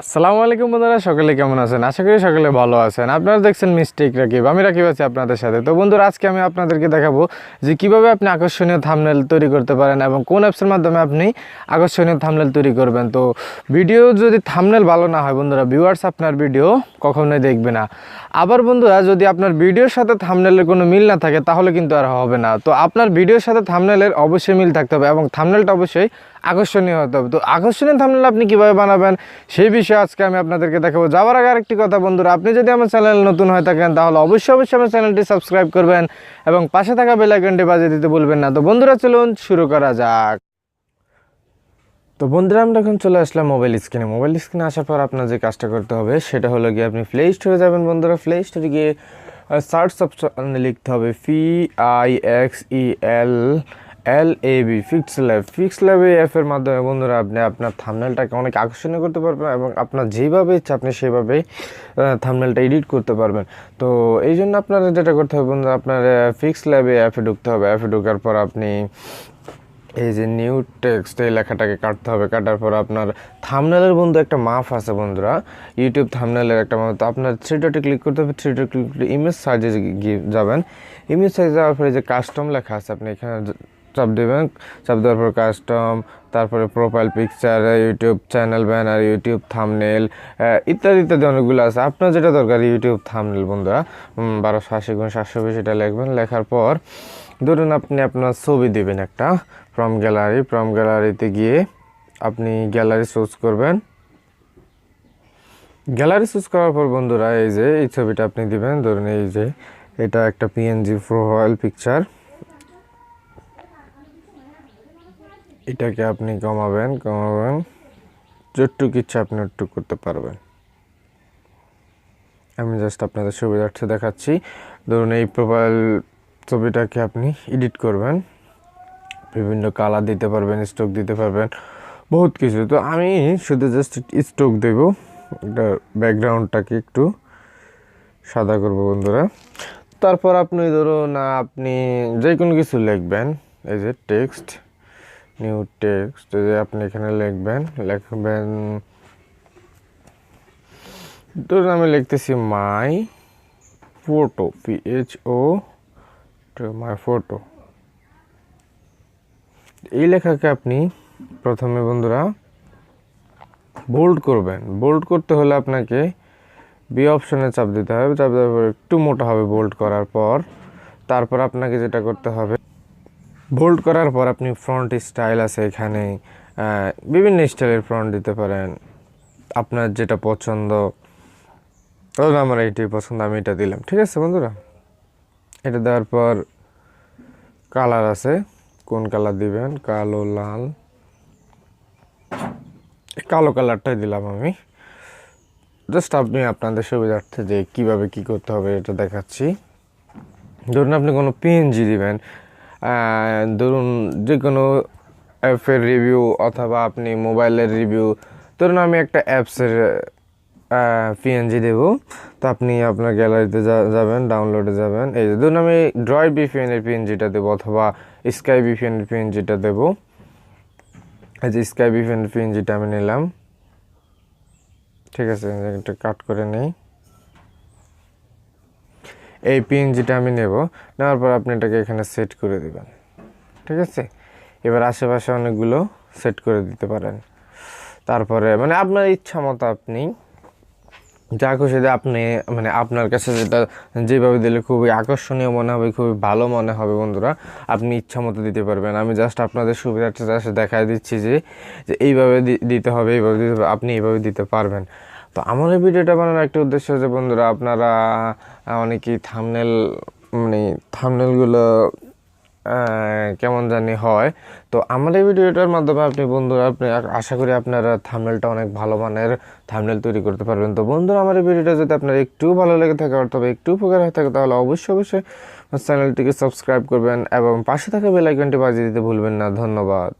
আসসালামু আলাইকুম বন্ধুরা, সকলে কেমন আছেন? আশা করি সকলে ভালো আছেন। আপনারা দেখছেন মিস্টেক রাকিব, আমি রাকিব আছি আপনাদের সাথে। তো বন্ধুরা, আজকে আমি আপনাদেরকে দেখাবো যে কিভাবে আপনি আকর্ষণীয় থাম্বনেল তৈরি করতে পারেন এবং কোন অ্যাপসের মাধ্যমে আপনি আকর্ষণীয় থাম্বনেল তৈরি করবেন। তো ভিডিও যদি থাম্বনেল ভালো না হয় বন্ধুরা, ভিউয়ার্স আপনার ভিডিও কখনোই দেখবে না। আবার বন্ধুরা, যদি আপনার ভিডিওর সাথে থাম্বনেলের কোনো মিল না থাকে তাহলে কিন্তু আর হবে না। তো আপনার ভিডিওর সাথে থাম্বনেলের অবশ্যই মিল থাকতে হবে এবং থাম্বনেলটা অবশ্যই আকর্ষণীয় হতে হবে। তো আকর্ষণীয় থাম্বনেল আপনি কীভাবে বানাবেন সেই বিষয়ে আজকে আমি আপনাদেরকে দেখাবো। যাওয়ার আগে আরেকটি কথা বন্ধুরা, আপনি যদি আমার চ্যানেল নতুন হয়ে থাকেন তাহলে অবশ্যই আমার চ্যানেলটি সাবস্ক্রাইব করবেন এবং পাশে থাকা বেল আইকনটি বাজিয়ে দিতে ভুলবেন না। তো বন্ধুরা, চলুন শুরু করা যাক। তো বন্ধুরা, আমরা এখন চলে আসলাম মোবাইল স্ক্রিনে আসার পর আপনার যে কাজটা করতে হবে সেটা হলো গিয়ে আপনি প্লে স্টোরে যাবেন। বন্ধুরা, প্লে স্টোরে গিয়ে সার্চ অপশনে লিখতে হবে Pixellab Pixellab এই অ্যাপের মাধ্যমে বন্ধুরা আপনি আপনার থাম্বনেলটাকে অনেক আকর্ষণীয় করতে পারবেন এবং আপনার যেভাবে ইচ্ছা আপনি সেভাবেই থাম্বনেলটা এডিট করতে পারবেন। তো এই জন্য আপনারা যেটা করতে হবে বন্ধুরা, আপনার Pixellab অ্যাপে ঢুকতে হবে। অ্যাপে ঢোকার পর আপনি এই যে নিউ টেক্সট এই লেখাটাকে কাটতে হবে। কাটার পর আপনার থাম্বনেলের বন্ধু একটা মাপ আছে বন্ধুরা, ইউটিউব থাম্বনেলের একটা মাপ। তো আপনার থ্রি ডটে ক্লিক করতে হবে। থ্রি ডটে ক্লিক করে ইমেজ সাইজে যাবেন। ইমেজ সাইজে যাওয়ার পরে যে কাস্টম লেখা আছে আপনি এখানে চাপ দেবেন। চাপ দেওয়ার পর কাস্টম, তারপরে profile picture, YouTube channel banner, YouTube thumbnail ইত্যাদি ইত্যাদি অনেকগুলো আছে। আপনার যেটা দরকার ইউটিউব থাম্বনেল বন্ধুরা 1280x720 এটা লিখবেন। লেখার পর ধরুন আপনি আপনার ছবি দেবেন একটা ফ্রম গ্যালারিতে গিয়ে আপনি গ্যালারি চুজ করবেন। গ্যালারি চুজ করার পর বন্ধুরা এই যে এই ছবিটা আপনি দিবেন। ধরুন এই যে এটা একটা পিএনজি প্রোফাইল পিকচার, এটাকে আপনি কমাবেন যতটুকু ইচ্ছা আপনি একটু করতে পারবেন। আমি জাস্ট আপনাদের সুবিধার্থে দেখাচ্ছি। ধরুন এই প্রোফাইল ছবিটাকে আপনি এডিট করবেন, বিভিন্ন কালার দিতে পারবেন, স্ট্রোক দিতে পারবেন, বহুত কিছু। তো আমি শুধু জাস্ট স্ট্রোক দেব, এটা ব্যাকগ্রাউন্ডটাকে একটু সাদা করব বন্ধুরা। তারপর আপনি ধরুন আপনি যে কোনো কিছু লিখবেন। এই যে টেক্সট, নিউ টেক্সট, যে আপনি এখানে লিখবেন ধরুন আমি লিখতেছি মাই ফটো, মাই ফটো। এই লেখাকে আপনি প্রথমে বন্ধুরা বোল্ড করবেন। বোল্ড করতে হলে আপনাকে বি অপশনে চাপ দিতে হবে। চাপ দেওয়ার পর একটু মোটা হবে বোল্ড করার পর। তারপর আপনাকে যেটা করতে হবে, বোল্ড করার পর আপনি ফ্রন্ট স্টাইল আছে এখানে, বিভিন্ন স্টাইলের ফ্রন্ট দিতে পারেন আপনার যেটা পছন্দ। ধরুন আমার এইটাই পছন্দ, আমি এটা দিলাম। ঠিক আছে বন্ধুরা, এটা দেওয়ার পর কালার আছে, কোন কালার দিবেন, কালো, লাল, কালো কালারটাই দিলাম আমি। জাস্ট আপনি আপনাদের সুবিধার্থে যে কীভাবে কী করতে হবে এটা দেখাচ্ছি। ধরুন আপনি কোনো পিএনজি দিবেন, ধরুন যে কোনো অ্যাপের রিভিউ অথবা আপনি মোবাইলের রিভিউ। ধরুন আমি একটা অ্যাপসের পিএনজি দেব। তো আপনি আপনার গ্যালারিতে যাবেন, ডাউনলোডে যাবেন। এই যে ধরুন আমি ড্রয় বিপিএনের পিএনজিটা দেবো অথবা স্কাই বিপিএনের পিএনজিটা দেবো। এই যে স্কাই বিপিএনের পিএনজিটা আমি নিলাম। ঠিক আছে, এটা কাট করে নেই। এই পিএনজিটা আমি নেওয়ার পর আপনি এটাকে এখানে সেট করে দেবেন। ঠিক আছে, এবার আশেপাশে অনেকগুলো সেট করে দিতে পারেন। তারপরে মানে আপনার ইচ্ছা মতো আপনি যা খুশি আপনি মানে আপনার কাছে যেটা যেভাবে দিলে খুবই আকর্ষণীয় মনে হবে, খুবই ভালো মনে হবে বন্ধুরা, আপনি ইচ্ছা মতো দিতে পারবেন। আমি জাস্ট আপনাদের সুবিধার্থে জাস্ট দেখাই দিচ্ছি যে এইভাবে দিতে হবে, এইভাবে দিতে হবে, আপনি এইভাবে দিতে পারবেন। তো আমার এই ভিডিওটা বানানোর একটা উদ্দেশ্য যে বন্ধুরা আপনারা অনেকেই থাম্বনেলগুলো কেমন জানি হয়। তো আমার এই ভিডিওটার মাধ্যমে আপনি বন্ধুরা আপনি আশা করি আপনারা থাম্বনেলটা অনেক ভালো মানের থাম্বনেল তৈরি করতে পারবেন। তো বন্ধুরা আমার এই ভিডিওটা যদি আপনার একটু ভালো লেগে থাকে অথবা একটু উপকার হয়ে থাকে তাহলে অবশ্যই চ্যানেলটিকে সাবস্ক্রাইব করবেন এবং পাশে থাকা বেল আইকনটি বাজিয়ে দিতে ভুলবেন না। ধন্যবাদ।